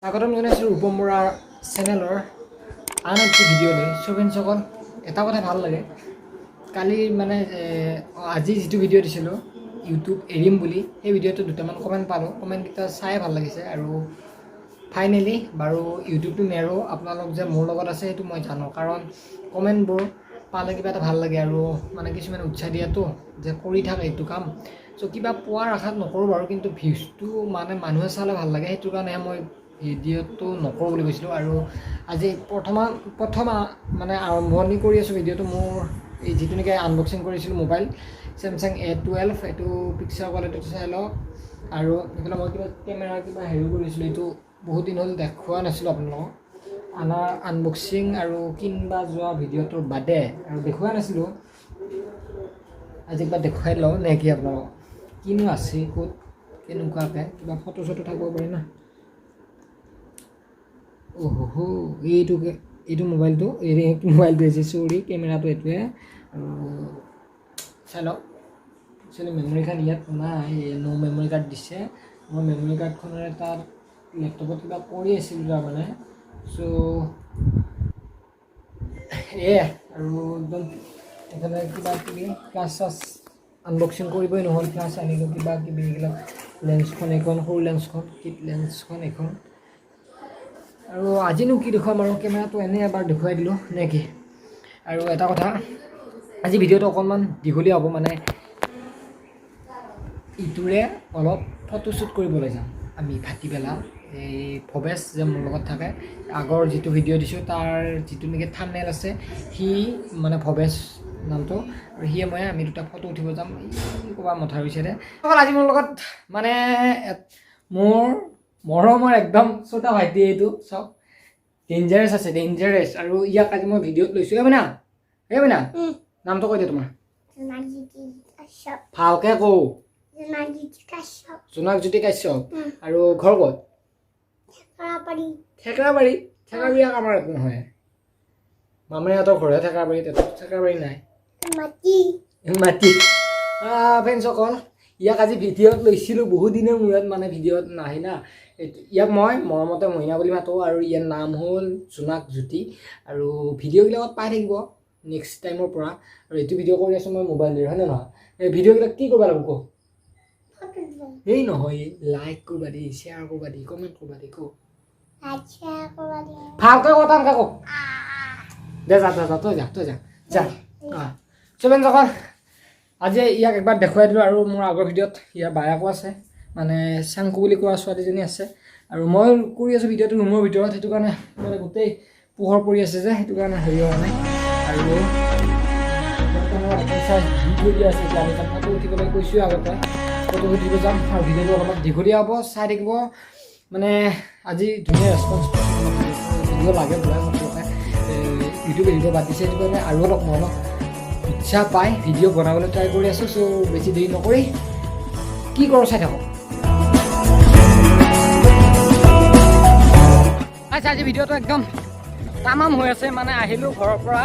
স্বাগতম জনাইছোঁ ৰূপম বৰাৰ চেনেলৰ আন এটি ভিডিঅ'লৈ। ফ্ৰেণ্ডসকল, এটা কথা ভাল লাগে, কালি মানে আজি যিটো ভিডিঅ' দিছিলোঁ ইউটিউব এৰিম বুলি, সেই ভিডিঅ'টো দুটামান কমেণ্ট পালোঁ। কমেণ্টকেইটা চাই ভাল লাগিছে আৰু ফাইনেলি বাৰু ইউটিউবটো নেৰোঁ, আপোনালোক যে মোৰ লগত আছে সেইটো মই জানো, কাৰণ কমেণ্টবোৰ পালে কিবা এটা ভাল লাগে আৰু মানে কিছুমানে উৎসাহ দিয়াতো যে কৰি থাকে এইটো কাম। চ' কিবা পোৱাৰ আশাত নকৰোঁ বাৰু, কিন্তু ভিউজটো মানে মানুহে চালে ভাল লাগে, সেইটো কাৰণে মই ভিডিঅ'টো নকৰোঁ বুলি কৈছিলোঁ। আৰু আজি প্ৰথম মানে আৰম্ভণি কৰি আছোঁ ভিডিঅ'টো। মোৰ এই যিটো নেকি আনবক্সিং কৰিছিলোঁ মোবাইল ছেমছাং A12, এইটো পিকচাৰ কোৱালিটিটো চাই লওক। আৰু এইফালে মই কিবা কেমেৰা কিবা হেৰি কৰিছিলোঁ, এইটো বহুত দিন হ'ল দেখুওৱা নাছিলোঁ আপোনালোকক। আনবক্সিং আৰু কিনিবা যোৱা ভিডিঅ'টোৰ বাদে আৰু দেখুওৱা নাছিলোঁ, আজি কিবা দেখুৱাই লওঁ নে কি আপোনালোকক। কিনো আছে ক'ত কেনেকুৱাকৈ কিবা ফটো চটো থাকিব পাৰি না। এইটো মোবাইলটো হৈছে, চৰি কেমেৰাটো এইটোৱে। আৰু চাই লওক, একচুৱেলি মেমৰি কাৰ্ড ইয়াত নাই, ন' মেমৰি কাৰ্ড দিছে। মই মেমৰি কাৰ্ডখনেৰে তাত লেপটপত কিবা কৰি আছিলোঁ তাৰমানে। চ' আৰু একদম এইফালে কিবা কিবি ক্লাছ চাছ আনবক্সিং কৰিবই নহ'ল, ক্লাছ আনিলোঁ কিবা কিবি এইবিলাক। লেন্সখন এইখন, সৰু লেন্সখন, কিট লেন্সখন এইখন। আৰু আজিনো কি দেখুৱাম আৰু, কেমেৰাটো এনেই এবাৰ দেখুৱাই দিলোঁ নে কি। আৰু এটা কথা, আজি ভিডিঅ'টো অকণমান দীঘলীয়া হ'ব, মানে ইটোৰে অলপ ফটোশ্বুট কৰিবলৈ যাম আমি ভাটিবেলা। এই ভৱেশ যে মোৰ লগত থাকে, আগৰ যিটো ভিডিঅ' দিছোঁ তাৰ যিটো নেকি থাম্বনেইল আছে, সি মানে ভৱেশ নামটো, আৰু সিয়ে আমি দুটা ফটো উঠিব যাম ক'ৰবাত মথাউৰি চাইডে। আজি মোৰ লগত মানে মোৰ মৰমৰ একদম ছোটা ভাইটি, এইটো চাওক ডেঞ্জাৰাছ আছে, ডেঞ্জাৰাছ। আৰু ইয়াক আজি মই ভিডিঅ'ত লৈছোঁ। এইবানা নামটো কৈ দে তোমাৰ, ভালকৈ কওঁ। জোনাকজ্যোতি কাশ্যপ। আৰু ঘৰ ক'ত? থেকেৰাবাৰী আমাৰ একো নহয়, মামীহঁতৰ ঘৰহে থেকেৰাবাৰীত, থেকেৰাবাৰী নাই মাটি। ফ্ৰেণ্ডসকল, ইয়াক আজি ভিডিঅ'ত লৈছিলোঁ বহুত দিনৰ মূৰত, মানে ভিডিঅ'ত নাহে না। ইয়াক মই মৰমতে মইনা বুলি মাতোঁ, আৰু ইয়াৰ নাম হ'ল জোনাকজ্যোতি। আৰু ভিডিঅ'বিলাকত পাই থাকিব নেক্সট টাইমৰ পৰা। আৰু এইটো ভিডিঅ' কৰি আছোঁ মই মোবাইল দি, হয়নে নহয়? এই ভিডিঅ'বিলাক কি কৰিব লাগিব কওঁ? এই নহয়, লাইক কৰিবা দেই, শ্বেয়াৰ কৰিবা দেই, কমেণ্ট কৰিবা দেই, কওঁ ভালকৈ কথা কওঁ দে। তই যা। ফ্ৰেণ্ডসকল, আজি ইয়াক একবাৰ দেখুৱাই দিলোঁ। আৰু মোৰ আগৰ ভিডিঅ'ত ইয়াৰ বায়েকো আছে, মানে চাংকু বুলি কোৱা ছোৱালীজনী আছে। আৰু মই কৰি আছোঁ ভিডিঅ'টো ৰুমৰ ভিতৰত, সেইটো কাৰণে মানে গোটেই পোহৰ পৰি আছে যে, সেইটো কাৰণে হেৰি হোৱা নাই। আৰু ভিডিঅ' আছে, এতিয়া আমি তাত ফটো উঠিবলৈ কৈছোঁ আগতে, ফটো উঠিব যাম। আৰু ভিডিঅ'টো অলপমান দীঘলীয়া হ'ব, চাই থাকিব। মানে আজি ধুনীয়া ৰেচপঞ্চ ভিডিঅ' লাগে বোলে সকলোকে, ইউটিউব এৰিব বাদ দিছে, সেইটো কাৰণে আৰু অলপ উৎসাহ পাই ভিডিঅ' বনাবলৈ ট্ৰাই কৰি আছোঁ। চ' বেছি দেৰি নকৰি কি কৰোঁ চাই থাকক। আচ্ছা, আজি ভিডিঅ'টো একদম তামাম হৈ আছে। মানে আহিলোঁ ঘৰৰ পৰা,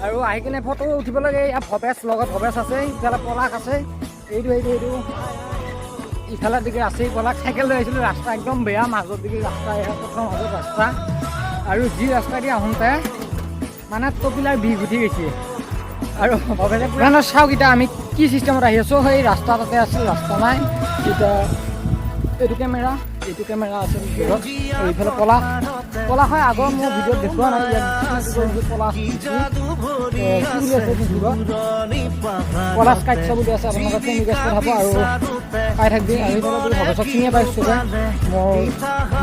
আৰু আহি কিনে ফটো উঠিব লাগে। ইয়াত ভৱেশ লগত ভৱেশ আছে, ইফালে পলাশ আছে, এইটো ইফালৰ দিকে আছে পলাশ। চাইকেল লৈ আহিছিলোঁ, ৰাস্তা একদম বেয়া, মাজৰ দিকে ৰাস্তা, প্ৰথম মাজত ৰাস্তা। আৰু যি ৰাস্তা দি আহোঁতে মানে কপিলাৰ বিষ উঠি গৈছে। আৰু ভৱেশে পুৰা চাওক এতিয়া আমি কি চিষ্টেমত আহি আছোঁ। সেই ৰাস্তা তাতে আছিল, ৰাস্তা নাই এতিয়া। এইটো কেমেৰা আছে ভিতৰত, আৰু ইফালে পলাশ হয়। আগৰ মোৰ ভিডিঅ'ত দেখুওৱা নাই ইয়াত পলাশ কাটছ বুলি আছে, আপোনালোকে চিনি গেছ পঠাব আৰু পাই থাকবি। আৰু এইফালে বুলি ভৱেশক চিনিয়ে পাইছোঁ যে মোৰ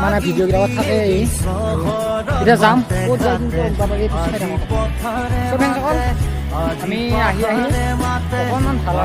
মানে ভিডিঅ'বিলাকত থাকে। এতিয়া যাম ক'ত যাম ফ্ৰেণ্ডসকল, আমি আহি অকণমান ভাল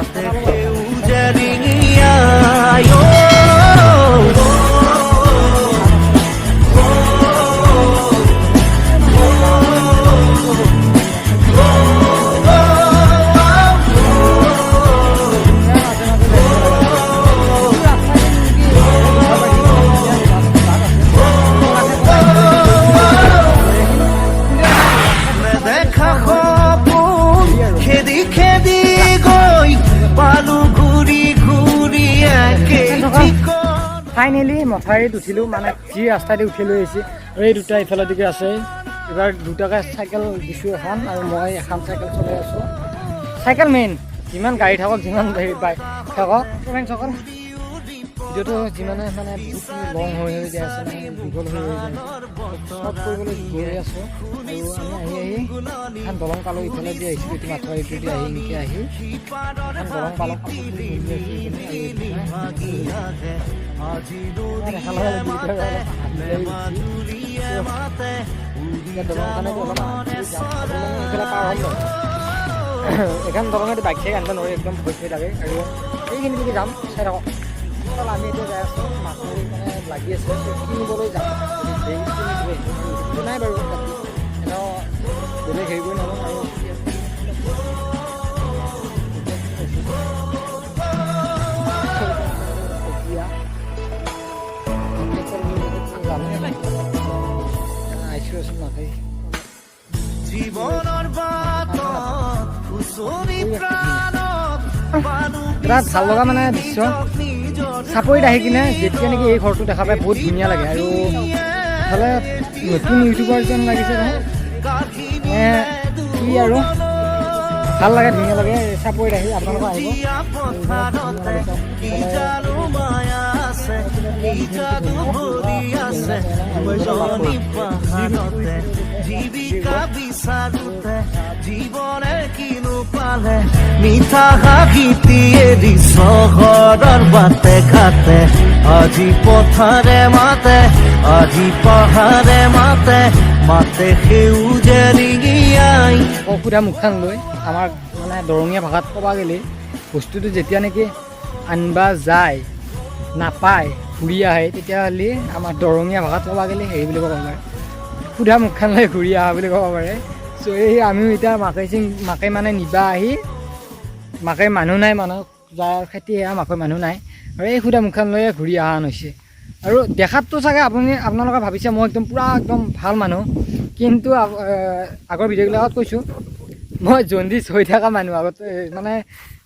ফাইনেলি মথাউৰিত উঠিলোঁ মানে যি ৰাস্তাইদি উঠি লৈ আহিছে আৰু এই দুটা ইফালেদিকে আছে এইবাৰ দুটাকে চাইকেল দিছোঁ এখন আৰু মই এখন চাইকেল চলাই আছোঁ চাইকেল মেইন যিমান গাড়ী থাকক যিমান হেৰি বাইক থাকক সকল ভিডিঅ'টো যিমানে মানে বহুত লং হৈ যায় আছে মানে দীঘল হৈ যায় চব কৰিবলৈ গৈ আছোঁ আৰু আমি আহি এখন দলং পালোঁ ইফালে দি আহিছোঁ এইটো মাথাউৰিটো দি আহি এনেকৈ আহি এখন দলং পালোঁ এখন দলঙেদি বাইক চাইক আনিব নোৱাৰি একদম ভয় চয় লাগে আৰু এইখিনিলৈকে যাম চাই থাকক আমি এতিয়া যাই আছোঁ মাথাউৰি মানে লাগি আছে কিনিবলৈ যাম নাই বাৰু এনেও বেলেগ হেৰি কৰি নলওঁ আৰু বিৰাট ভাল লগা মানে দৃশ্য চাপৰিত আহি কিনে যেতিয়া নেকি এই ঘৰটো দেখা পাই বহুত ধুনীয়া লাগে আৰু ইফালে নতুন ইউটিউবাৰ যেন লাগিছে নহয় কি আৰু ভাল লাগে ধুনীয়া লাগে চাপৰিত আহি আপোনালোকে আহিব জীৱিকা বিচাৰোতে জীৱনে কিনো পালে মিঠা হাঁহিটিয়ে দি চহৰৰ বাটে ঘাটে আজি পথাৰে মাতে আজি পাহাৰে মাতে মাতে সেউজে ৰিঙিয়াই সুধা মুখখন লৈ আমাৰ মানে দৰঙীয়া ভাষাত ক'বা গ'লে বস্তুটো যেতিয়া নেকি আনবা যায় নাপায় ঘূৰি আহে তেতিয়াহ'লে আমাৰ দৰঙীয়া ভাষাত ক'বা গ'লে হেৰি বুলি ক'ব পাৰে সুধা মুখখন লৈ ঘূৰি অহা বুলি ক'ব পাৰে চ' এই আমিও এতিয়া মাকে মানে নিবা আহি মাকে মানুহ নাই মানুহ যাৰ খেতি সেয়া মাকে মানুহ নাই আৰু এই সুধা মুখখন লৈয়ে ঘূৰি অহা হৈছে আৰু দেখাততো চাগে আপোনালোকে ভাবিছে মই একদম পূৰা একদম ভাল মানুহ কিন্তু আগৰ ভিডিঅ'বিলাকত কৈছোঁ মই জণ্ডিছ হৈ থকা মানুহ আগত মানে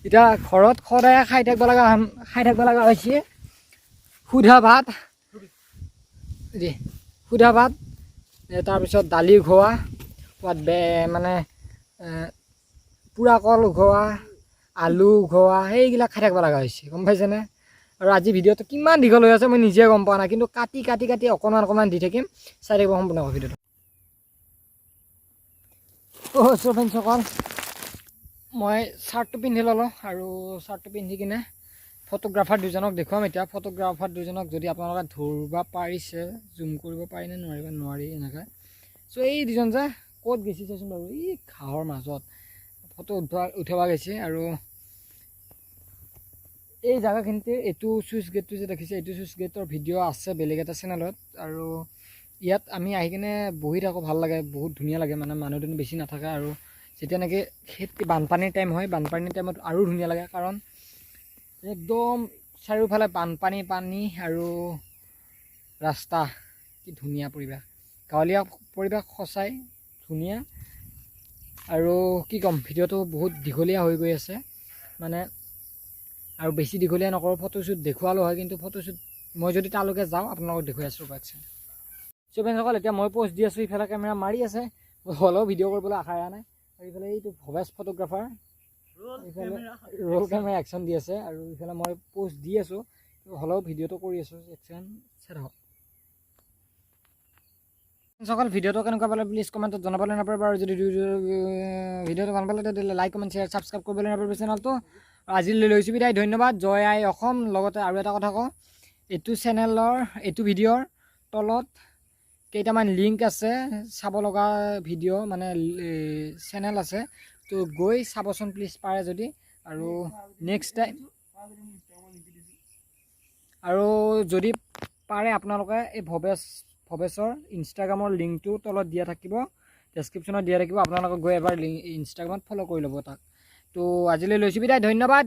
এতিয়া ঘৰত সদায় খাই থাকিব লগা হৈছে সুধা ভাত তাৰপিছত দালি উঘোৱা মানে পোৰা কল উঘোৱা আলু উঘোৱা সেইবিলাক খাই থাকিব লগা হৈছে গম পাইছেনে আৰু আজি ভিডিঅ'টো কিমান দীঘল হৈ আছে মই নিজে গম পোৱা নাই কিন্তু কাটি অকণমান দি থাকিম চাই থাকিব সম্পূৰ্ণ ভিডিঅ'টো ফ্ৰেণ্ডসকল মই শ্বাৰ্টটো পিন্ধি ল'লোঁ আৰু শ্বাৰ্টটো পিন্ধি কিনে ফটোগ্ৰাফাৰ দুজনক দেখুৱাম এতিয়া ফটোগ্ৰাফাৰ দুজনক যদি আপোনালোকে ধৰিব পাৰিছে জুম কৰিব পাৰিনে নোৱাৰি এনেকৈ চ' এই দুজন যে ক'ত গৈছে চাইচোন বাৰু এই ঘাঁহৰ মাজত ফটো উঠাব গৈছে আৰু এই জেগাখিনিতে এইটো চুইচ গেটটো যে দেখিছে এইটো চুইচ গেটৰ ভিডিঅ' আছে বেলেগ এটা চেনেলত আৰু ইয়াত আমি আহি কিনে বহি থাকোঁ ভাল লাগে বহুত ধুনীয়া লাগে মানে মানুহ দুনুহ বেছি নাথাকে আৰু যেতিয়া নেকি খেতি বানপানীৰ টাইম হয় বানপানীৰ টাইমত আৰু ধুনীয়া লাগে কাৰণ একদম চাৰিওফালে পানী আৰু ৰাস্তা কি ধুনীয়া পৰিৱেশ গাঁৱলীয়া পৰিৱেশ সঁচাই ধুনীয়া আৰু কি ক'ম ভিডিঅ'টো বহুত দীঘলীয়া হৈ গৈ আছে মানে আৰু বেছি দীঘলীয়া নকৰোঁ ফটোশ্বুট দেখুৱালোঁ হয় কিন্তু ফটোশ্বুট মই যদি তালৈকে যাওঁ আপোনালোকক দেখুৱাই আছোঁ বাইকচাই ফ্ৰেণ্ডসকল এতিয়া মই প'ষ্ট দি আছোঁ ইফালে কেমেৰা মাৰি আছে হ'লেও ভিডিঅ' কৰিবলৈ আশা এৰা নাই আৰু ইফালে এইটো ভৱেশ ফটোগ্ৰাফাৰ ইফালে ৰোল কেমেৰা একশ্যন দি আছে আৰু ইফালে মই প'ষ্ট দি আছোঁ হ'লেও ভিডিঅ'টো কৰি আছোঁ একশ্যন চাই থাকক সকল ভিডিঅ'টো কেনেকুৱা পালে প্লিজ কমেণ্টত জনাবলৈ নাপাব আৰু যদি ভিডিঅ'টো ভাল পালে তেতিয়াহ'লে লাইক কমেণ্ট শ্বেয়াৰ ছাবস্ক্ৰাইব কৰিবলৈ নাপাব চেনেলটো আজিলৈ লৈছোঁ বিদায় ধন্যবাদ জয় আই অসম লগতে আৰু এটা কথা কওঁ এইটো ভিডিঅ'ৰ তলত কেইটামান লিংক আছে চাব লগা ভিডিঅ' মানে চেনেল আছে তো গৈ চাবচোন প্লিজ পাৰে যদি আৰু নেক্সট টাইম আৰু যদি পাৰে আপোনালোকে এই ভৱেশৰ ইনষ্টাগ্ৰামৰ লিংকটো তলত দিয়া থাকিব ডেছক্ৰিপশ্যনত দিয়া থাকিব আপোনালোকে গৈ এবাৰ ইনষ্টাগ্ৰামত ফ'ল' কৰি ল'ব তাক তো আজিলৈ লৈছোঁ বিদায় ধন্যবাদ।